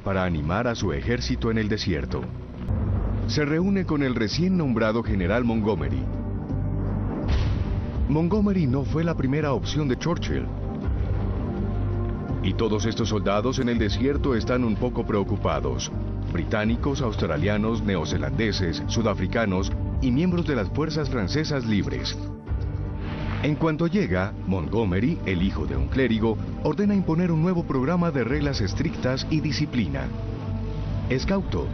para animar a su ejército en el desierto. Se reúne con el recién nombrado general Montgomery. Montgomery no fue la primera opción de Churchill. Y todos estos soldados en el desierto están un poco preocupados. Británicos, australianos, neozelandeses, sudafricanos y miembros de las fuerzas francesas libres. En cuanto llega, Montgomery, el hijo de un clérigo, ordena imponer un nuevo programa de reglas estrictas y disciplina. Es cauto.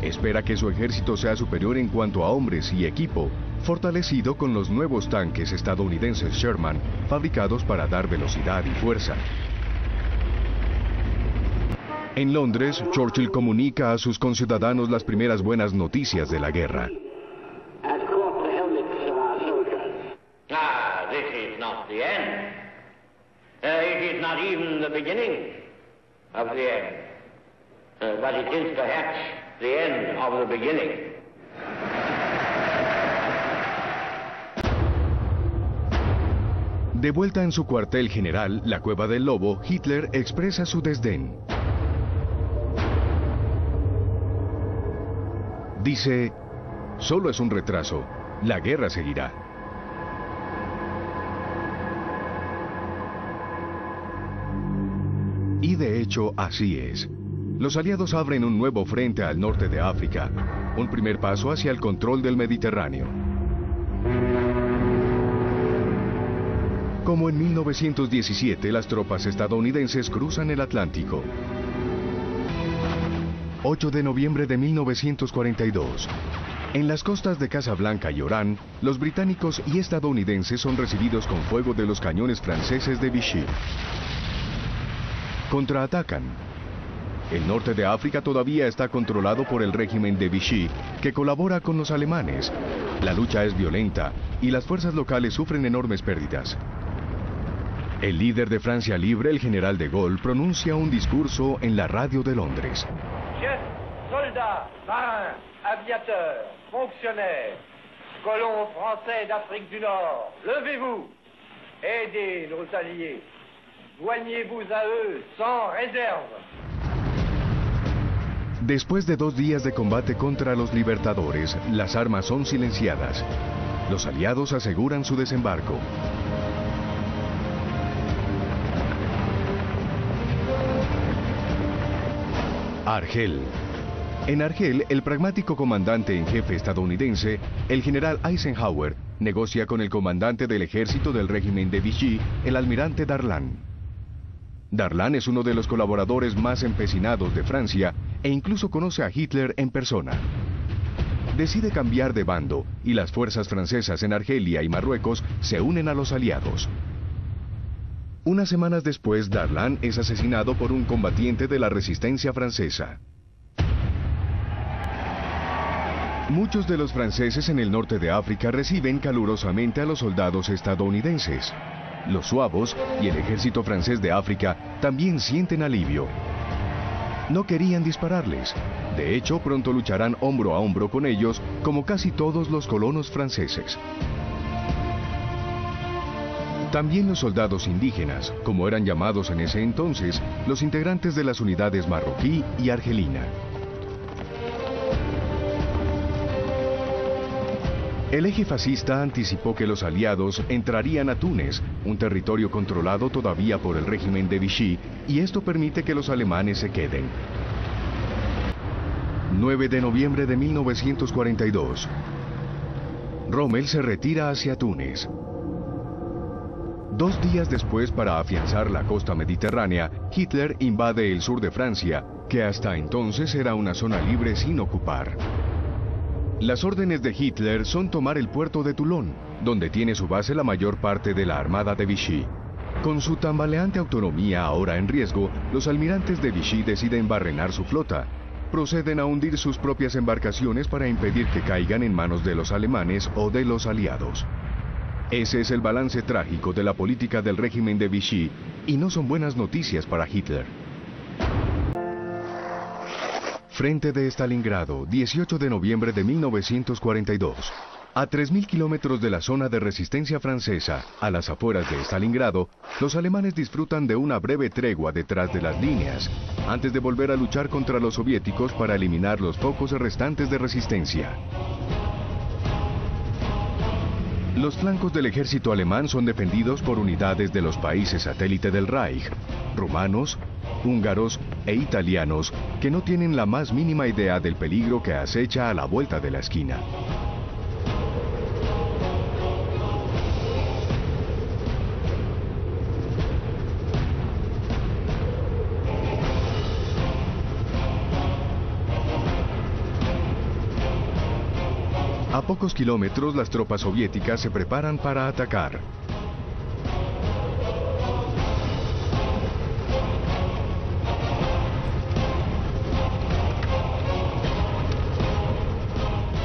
Espera que su ejército sea superior en cuanto a hombres y equipo, fortalecido con los nuevos tanques estadounidenses Sherman, fabricados para dar velocidad y fuerza. En Londres, Churchill comunica a sus conciudadanos las primeras buenas noticias de la guerra. This is not the end. It is not even the beginning of the end. But it is perhaps the end of the beginning. De vuelta en su cuartel general, la Cueva del Lobo, Hitler expresa su desdén. Dice, solo es un retraso, la guerra seguirá. Y de hecho, así es. Los aliados abren un nuevo frente al norte de África, un primer paso hacia el control del Mediterráneo. Como en 1917, las tropas estadounidenses cruzan el Atlántico. 8 de noviembre de 1942. En las costas de Casablanca y Orán, los británicos y estadounidenses son recibidos con fuego de los cañones franceses de Vichy. Contraatacan. El norte de África todavía está controlado por el régimen de Vichy, que colabora con los alemanes. La lucha es violenta y las fuerzas locales sufren enormes pérdidas. El líder de Francia Libre, el general de Gaulle, pronuncia un discurso en la radio de Londres. Soldats, marins, aviateurs, fonctionnaires, colons français d'Afrique du Nord, levez-vous, aidez nos alliés, joignez-vous à eux sans réserve. Después de 2 días de combate contra los libertadores, las armas son silenciadas. Los aliados aseguran su desembarco. Argel. En Argel, el pragmático comandante en jefe estadounidense, el general Eisenhower, negocia con el comandante del ejército del régimen de Vichy, el almirante Darlan. Darlan es uno de los colaboradores más empecinados de Francia e incluso conoce a Hitler en persona. Decide cambiar de bando y las fuerzas francesas en Argelia y Marruecos se unen a los aliados. Unas semanas después, Darlan es asesinado por un combatiente de la resistencia francesa. Muchos de los franceses en el norte de África reciben calurosamente a los soldados estadounidenses. Los suavos y el ejército francés de África también sienten alivio. No querían dispararles. De hecho, pronto lucharán hombro a hombro con ellos, como casi todos los colonos franceses. También los soldados indígenas, como eran llamados en ese entonces, los integrantes de las unidades marroquí y argelina. El eje fascista anticipó que los aliados entrarían a Túnez, un territorio controlado todavía por el régimen de Vichy, y esto permite que los alemanes se queden. 9 de noviembre de 1942. Rommel se retira hacia Túnez. 2 días después, para afianzar la costa mediterránea, Hitler invade el sur de Francia, que hasta entonces era una zona libre sin ocupar. Las órdenes de Hitler son tomar el puerto de Toulon, donde tiene su base la mayor parte de la armada de Vichy. Con su tambaleante autonomía ahora en riesgo, los almirantes de Vichy deciden barrenar su flota. Proceden a hundir sus propias embarcaciones para impedir que caigan en manos de los alemanes o de los aliados. Ese es el balance trágico de la política del régimen de Vichy, y no son buenas noticias para Hitler. Frente de Stalingrado, 18 de noviembre de 1942. A 3.000 kilómetros de la zona de resistencia francesa, a las afueras de Stalingrado, los alemanes disfrutan de una breve tregua detrás de las líneas, antes de volver a luchar contra los soviéticos para eliminar los focos restantes de resistencia. Los flancos del ejército alemán son defendidos por unidades de los países satélite del Reich, rumanos, húngaros e italianos, que no tienen la más mínima idea del peligro que acecha a la vuelta de la esquina. A pocos kilómetros, las tropas soviéticas se preparan para atacar.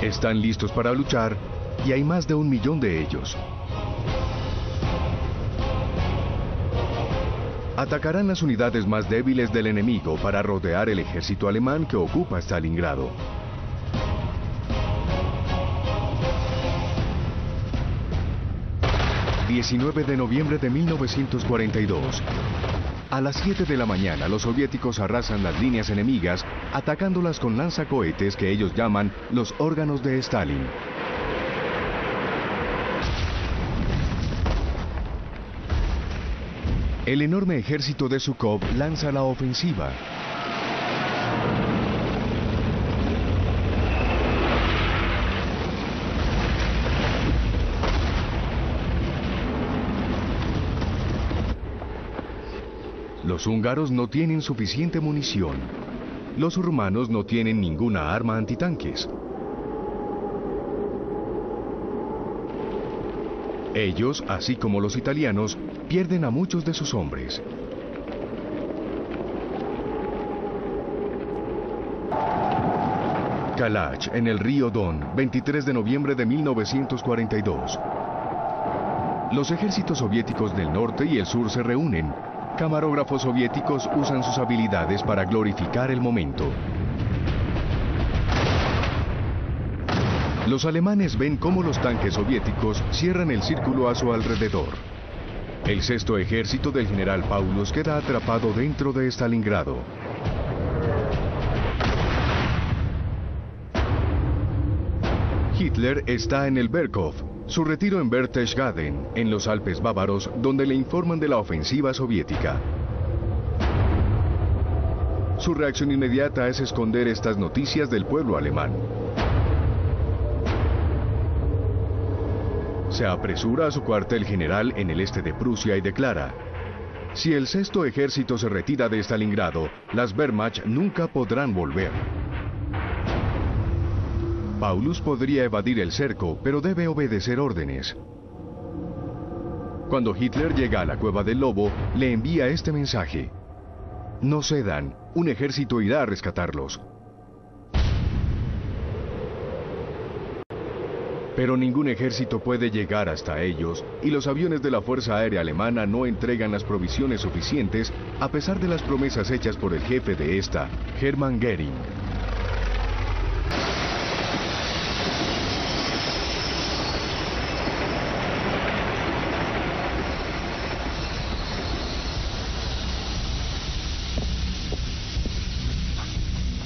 Están listos para luchar y hay más de 1 millón de ellos. Atacarán las unidades más débiles del enemigo para rodear el ejército alemán que ocupa Stalingrado. ...19 de noviembre de 1942. A las 7 de la mañana, los soviéticos arrasan las líneas enemigas, atacándolas con lanzacohetes que ellos llaman los órganos de Stalin. El enorme ejército de Zhukov lanza la ofensiva. Los húngaros no tienen suficiente munición. Los rumanos no tienen ninguna arma antitanques. Ellos, así como los italianos, pierden a muchos de sus hombres. Kalach, en el río Don, 23 de noviembre de 1942. Los ejércitos soviéticos del norte y el sur se reúnen. Camarógrafos soviéticos usan sus habilidades para glorificar el momento. Los alemanes ven cómo los tanques soviéticos cierran el círculo a su alrededor. El sexto ejército del general Paulus queda atrapado dentro de Stalingrado. Hitler está en el Berghof, su retiro en Berchtesgaden, en los Alpes bávaros, donde le informan de la ofensiva soviética. Su reacción inmediata es esconder estas noticias del pueblo alemán. Se apresura a su cuartel general en el este de Prusia y declara: si el sexto ejército se retira de Stalingrado, las Wehrmacht nunca podrán volver. Paulus podría evadir el cerco, pero debe obedecer órdenes. Cuando Hitler llega a la Cueva del Lobo, le envía este mensaje: no cedan, un ejército irá a rescatarlos. Pero ningún ejército puede llegar hasta ellos, y los aviones de la Fuerza Aérea Alemana no entregan las provisiones suficientes, a pesar de las promesas hechas por el jefe de esta, Hermann Göring.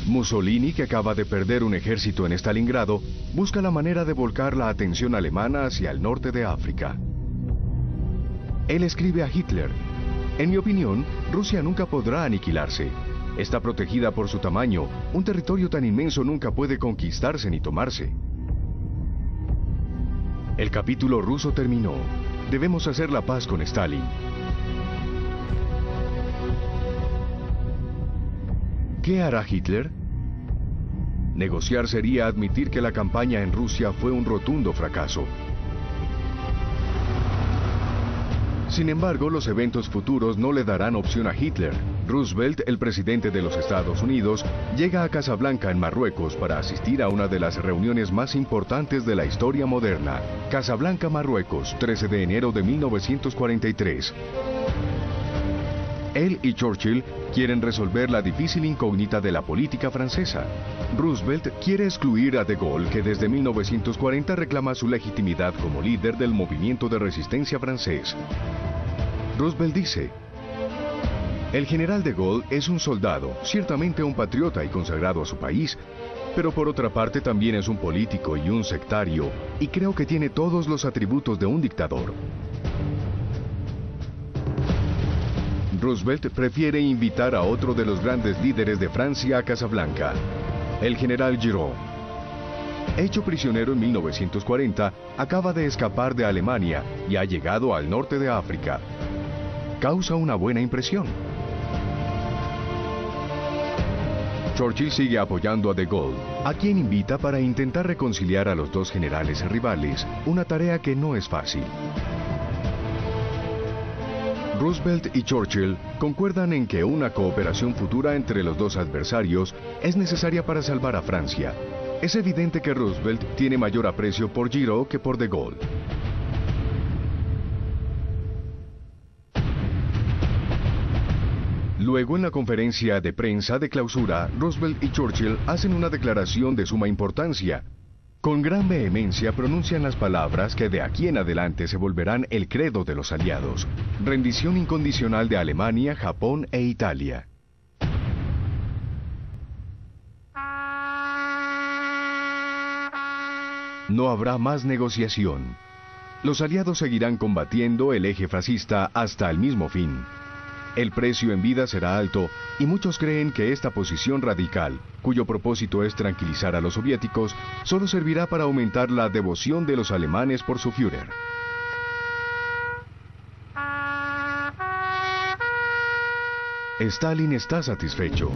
Mussolini, que acaba de perder un ejército en Stalingrado, busca la manera de volcar la atención alemana hacia el norte de África. Él escribe a Hitler: en mi opinión, Rusia nunca podrá aniquilarse. Está protegida por su tamaño. Un territorio tan inmenso nunca puede conquistarse ni tomarse. El capítulo ruso terminó. Debemos hacer la paz con Stalin. ¿Qué hará Hitler? Negociar sería admitir que la campaña en Rusia fue un rotundo fracaso. Sin embargo, los eventos futuros no le darán opción a Hitler. Roosevelt, el presidente de los Estados Unidos, llega a Casablanca, en Marruecos, para asistir a una de las reuniones más importantes de la historia moderna. Casablanca, Marruecos, 13 de enero de 1943. Él y Churchill quieren resolver la difícil incógnita de la política francesa. Roosevelt quiere excluir a de Gaulle, que desde 1940 reclama su legitimidad como líder del movimiento de resistencia francés. Roosevelt dice: el general de Gaulle es un soldado, ciertamente un patriota y consagrado a su país, pero por otra parte también es un político y un sectario, y creo que tiene todos los atributos de un dictador. Roosevelt prefiere invitar a otro de los grandes líderes de Francia a Casablanca, el general Giraud. Hecho prisionero en 1940, acaba de escapar de Alemania y ha llegado al norte de África. Causa una buena impresión. Churchill sigue apoyando a de Gaulle, a quien invita para intentar reconciliar a los dos generales rivales, una tarea que no es fácil. Roosevelt y Churchill concuerdan en que una cooperación futura entre los dos adversarios es necesaria para salvar a Francia. Es evidente que Roosevelt tiene mayor aprecio por Giraud que por de Gaulle. Luego, en la conferencia de prensa de clausura, Roosevelt y Churchill hacen una declaración de suma importancia. Con gran vehemencia pronuncian las palabras que de aquí en adelante se volverán el credo de los aliados: rendición incondicional de Alemania, Japón e Italia. No habrá más negociación. Los aliados seguirán combatiendo el eje fascista hasta el mismo fin. El precio en vida será alto, y muchos creen que esta posición radical, cuyo propósito es tranquilizar a los soviéticos, solo servirá para aumentar la devoción de los alemanes por su Führer. Stalin está satisfecho.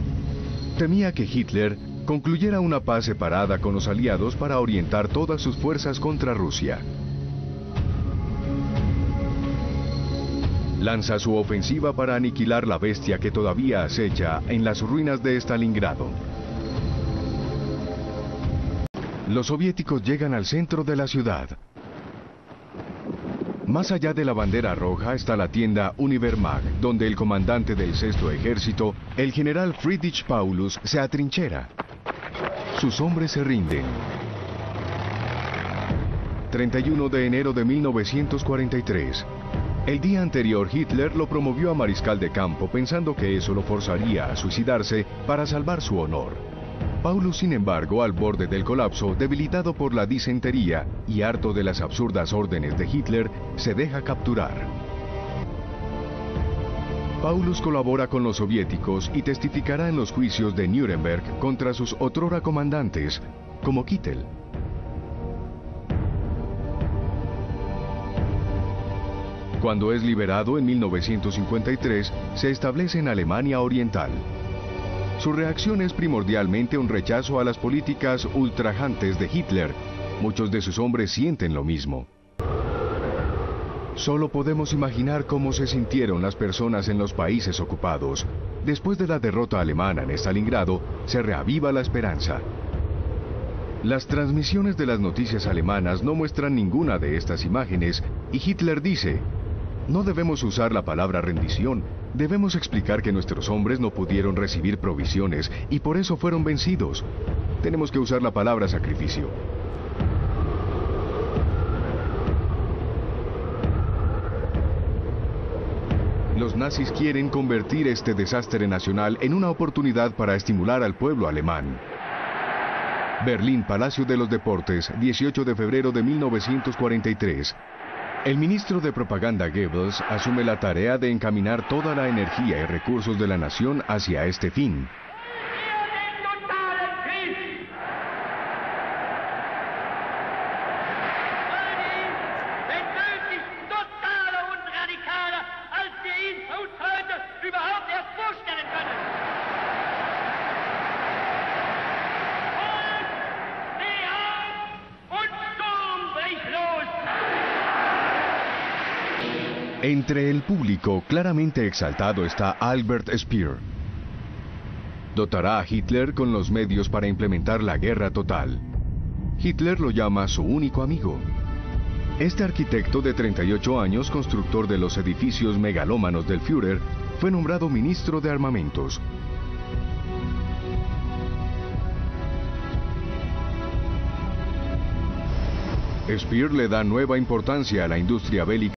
Temía que Hitler concluyera una paz separada con los aliados para orientar todas sus fuerzas contra Rusia. Lanza su ofensiva para aniquilar la bestia que todavía acecha en las ruinas de Stalingrado. Los soviéticos llegan al centro de la ciudad. Más allá de la bandera roja está la tienda Univermag, donde el comandante del Sexto Ejército, el general Friedrich Paulus, se atrinchera. Sus hombres se rinden. 31 de enero de 1943. El día anterior Hitler lo promovió a mariscal de campo pensando que eso lo forzaría a suicidarse para salvar su honor. Paulus, sin embargo, al borde del colapso, debilitado por la disentería y harto de las absurdas órdenes de Hitler, se deja capturar. Paulus colabora con los soviéticos y testificará en los juicios de Nuremberg contra sus otrora comandantes, como Kittel. Cuando es liberado en 1953, se establece en Alemania Oriental. Su reacción es primordialmente un rechazo a las políticas ultrajantes de Hitler. Muchos de sus hombres sienten lo mismo. Solo podemos imaginar cómo se sintieron las personas en los países ocupados. Después de la derrota alemana en Stalingrado, se reaviva la esperanza. Las transmisiones de las noticias alemanas no muestran ninguna de estas imágenes, y Hitler dice: no debemos usar la palabra rendición, debemos explicar que nuestros hombres no pudieron recibir provisiones y por eso fueron vencidos. Tenemos que usar la palabra sacrificio. Los nazis quieren convertir este desastre nacional en una oportunidad para estimular al pueblo alemán. Berlín, Palacio de los Deportes, 18 de febrero de 1943. El ministro de Propaganda Goebbels asume la tarea de encaminar toda la energía y recursos de la nación hacia este fin. Entre el público claramente exaltado está Albert Speer. Dotará a Hitler con los medios para implementar la guerra total. Hitler lo llama su único amigo. Este arquitecto de 38 años, constructor de los edificios megalómanos del Führer, fue nombrado ministro de armamentos. Speer le da nueva importancia a la industria bélica